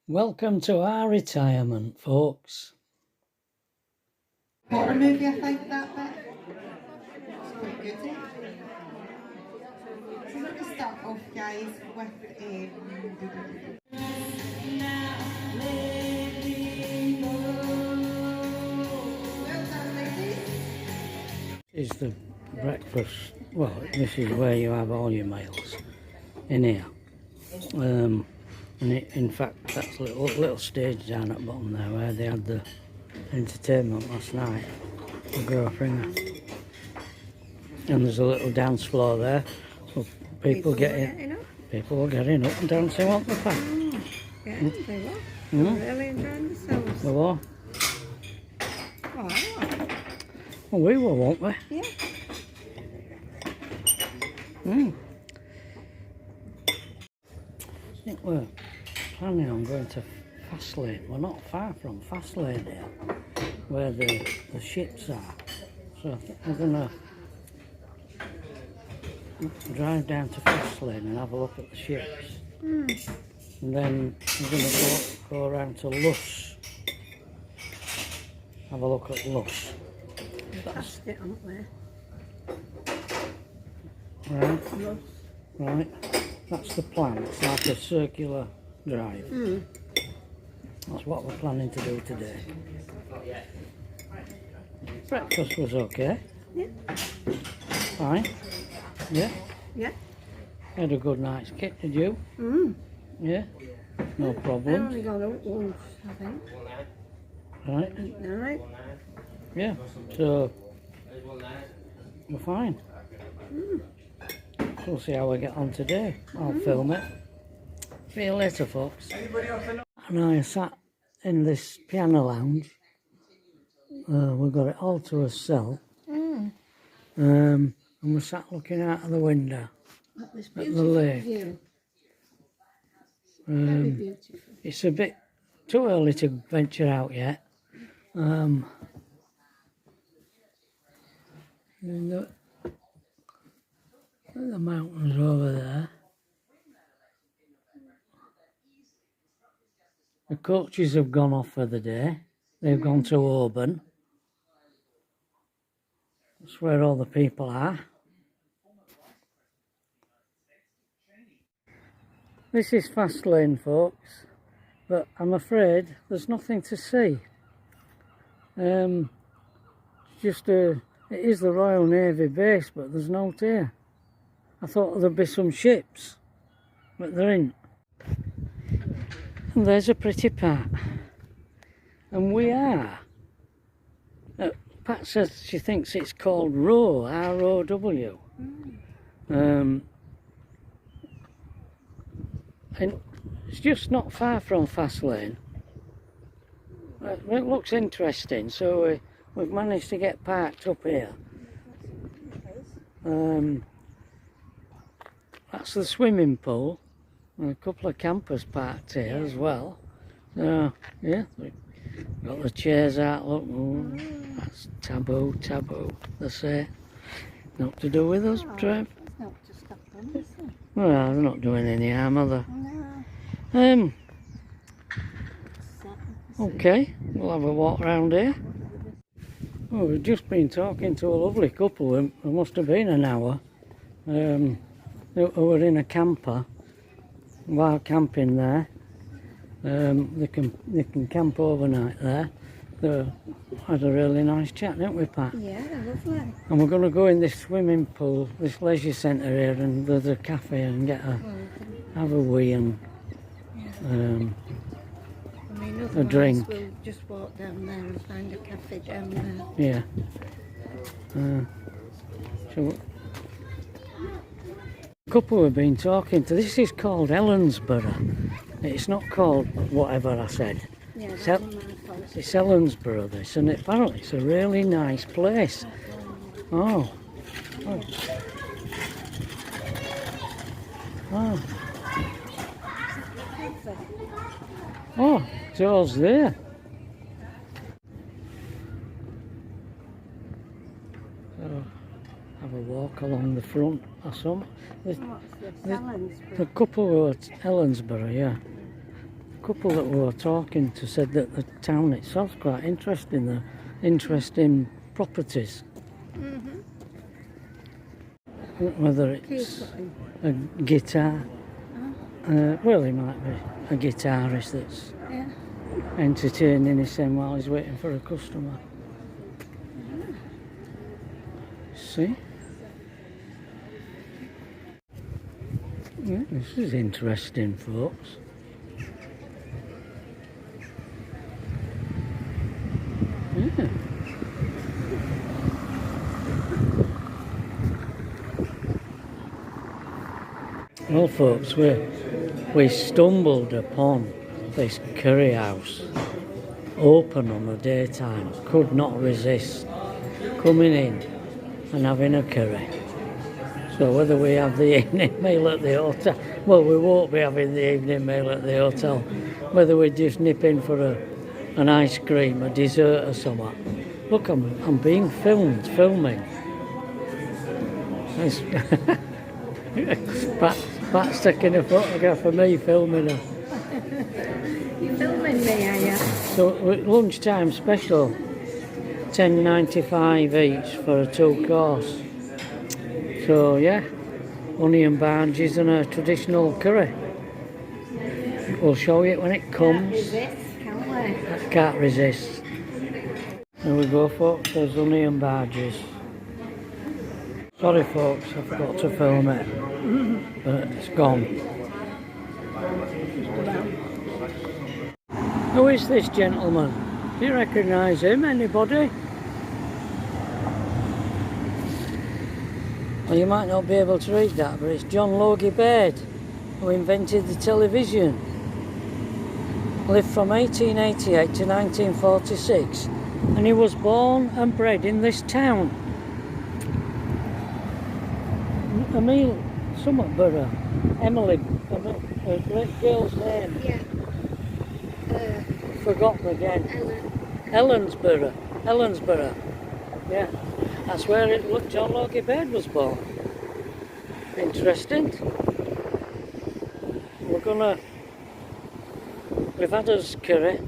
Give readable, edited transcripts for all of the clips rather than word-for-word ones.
Welcome to our retirement, folks. Horror movie, I think, that bit. It's quite good, eh? So we're going to start off, guys, with well done, ladies. Is the breakfast, well, this is where you have all your meals, in here. And in fact, that's a little stage down at the bottom there where they had the entertainment last night, the Grosvenor. And there's a little dance floor there, so people are getting up and dancing, won't they, Pat? Yeah, they were. Really enjoying themselves. They were. Oh, I like. Well, we were, won't we? Yeah. I think we're planning on going to Fastlane. We're not far from Fastlane here, where the ships are. So I think we're going to drive down to Fastlane and have a look at the ships. And then we're going to go around to Luss. Have a look at Luss. Passed it, aren't we? Right, Yes. right. That's the plan. It's like a circular drive. That's what we're planning to do today. Breakfast was okay. Yeah. Fine. Yeah. Yeah. Had a good night's kit, did you? Yeah. No I problem. only got out once, I think. Right. Alright. Yeah. So we're fine. We'll see how we get on today. I'll film it. See you later, folks. And I sat in this piano lounge. We've got it all to ourselves. And we sat looking out of the window That was at the beautiful lake. view. Very beautiful. It's a bit too early to venture out yet. And the mountains over there. The coaches have gone off for the day. They've gone to Auburn. That's where all the people are. This is Fastlane, folks, but I'm afraid there's nothing to see. It is the Royal Navy base, but there's no here. I thought there'd be some ships, but there ain't. And there's a pretty Pat. And we are. Pat says she thinks it's called Row, R-O-W. And it's just not far from Fastlane. It looks interesting, so we've managed to get parked up here. That's the swimming pool, and a couple of campers parked here as well. So yeah, we've got the chairs out. Look, that's taboo, they say. Not to do with us, Trev. It's not to stop them, is it? Well, they're not doing any harm, are they? No. Okay, we'll have a walk around here. Oh, we've just been talking to a lovely couple. It must have been an hour. Who were in a camper while camping there. They can camp overnight there. They had a really nice chat, didn't we, Pat? Yeah, lovely. And we're going to go in this swimming pool, this leisure centre here, and there's a cafe and have a wee and I mean, a drink. We'll just walk down there and find a cafe down there. Yeah. So, a couple we've been talking to. This is called Helensburgh. It's not called whatever I said. Yeah, It's, that's my fault. it's Helensburgh, this, and apparently it's a really nice place. Oh. Oh. Oh. Oh, Joe's there. So, have a walk along the front or something. What's this? Helensburgh. The couple were at Helensburgh, yeah. couple that we were talking to said that the town itself's quite interesting, the interesting properties. Whether it's a guitar, well, he might be a guitarist that's entertaining his son while he's waiting for a customer. See? Yeah, this is interesting, folks. Yeah. Well, folks, we stumbled upon this curry house, open on the daytime. Could not resist coming in and having a curry. So whether we have the evening meal at the hotel, well, we won't be having the evening meal at the hotel. Whether we just nip in for an ice cream, a dessert or something. Look, I'm being filming. Pat's taking a photograph of me filming her. You filming me, are you? So lunchtime special, $10.95 each for a 2-course. So yeah, onion barges and a traditional curry. We'll show you it when it comes. Can't resist, can we? I can't resist. There we go, folks, there's onion barges. Sorry folks, I forgot to film it, but it's gone. Who is this gentleman? Do you recognise him, anybody? Well, you might not be able to read that, but it's John Logi Baird, who invented the television. Lived from 1888 to 1946, and he was born and bred in this town. Emil, Summerborough, Emily, the girl's name. Yeah. Forgotten again. Helensburgh. Yeah, that's where John Logi Baird was born. Interesting. We've had us curry,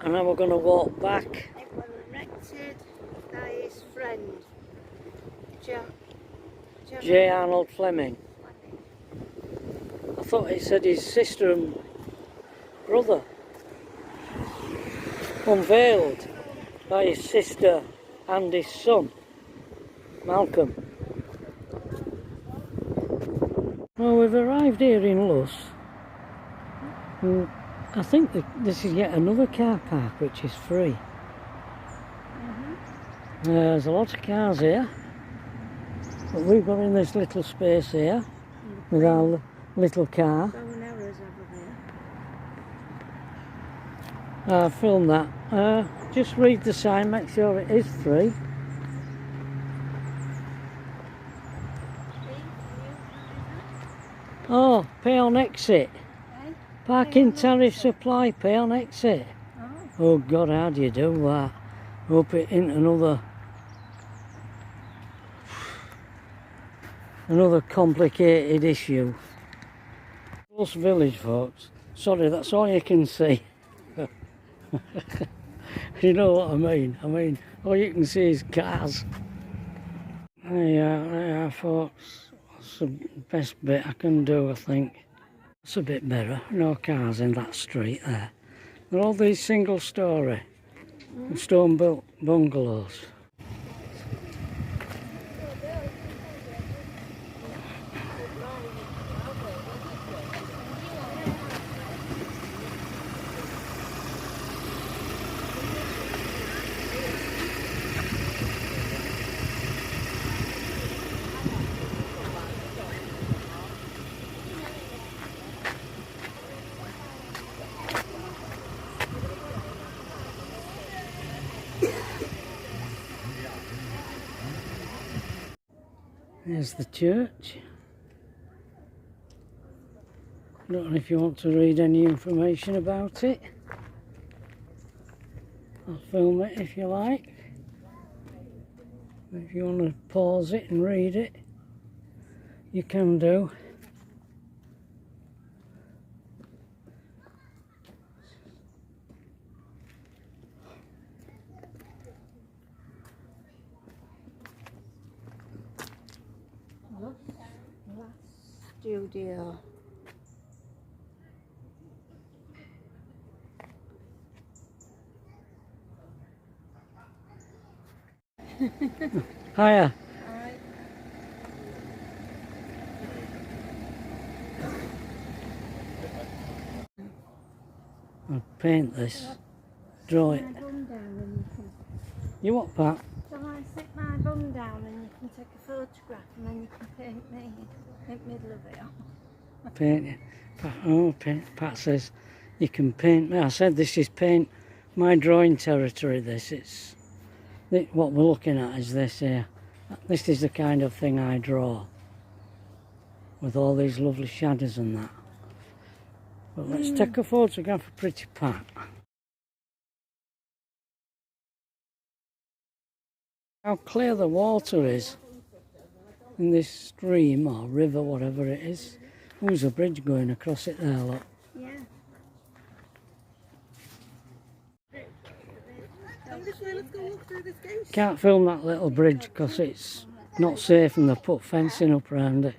and now we're gonna walk back. It was erected by his friend, John J. Arnold Fleming. I thought it said his sister and brother. Unveiled by his sister and his son, Malcolm. Well, we've arrived here in Luss. And I think that this is yet another car park which is free. There's a lot of cars here. But we've got in this little space here with our little car. Film that. Just read the sign, make sure it is free. Oh, pay on exit. Parking tariff supply, pay on exit. Oh God, how do you do that? Hope it ain't another complicated issue. Luss Village, folks. Sorry, that's all you can see. You know what I mean? All you can see is cars. There you are, folks. That's the best bit I can do, I think. It's a bit better. No cars in that street there. They're all these single-storey, stone-built bungalows. There's the church. Don't know if you want to read any information about it. I'll film it if you like. If you want to pause it and read it, you can do. studio. Hiya. I'll paint this. Draw it. My bum down and you can. You what, Pat? Shall I sit my bum down and you can take a photograph and then you can paint me in the middle of it all? Paint you. Oh, Pat says you can paint me. I said this is paint my drawing territory. What we're looking at is this here. This is the kind of thing I draw, with all these lovely shadows and that. But let's take a photograph of pretty Pat. How clear the water is in this stream or river, whatever it is. There's a bridge going across it there, look. Yeah. Let's go walk through this gate. Can't film that little bridge because it's not safe and they've put fencing up around it.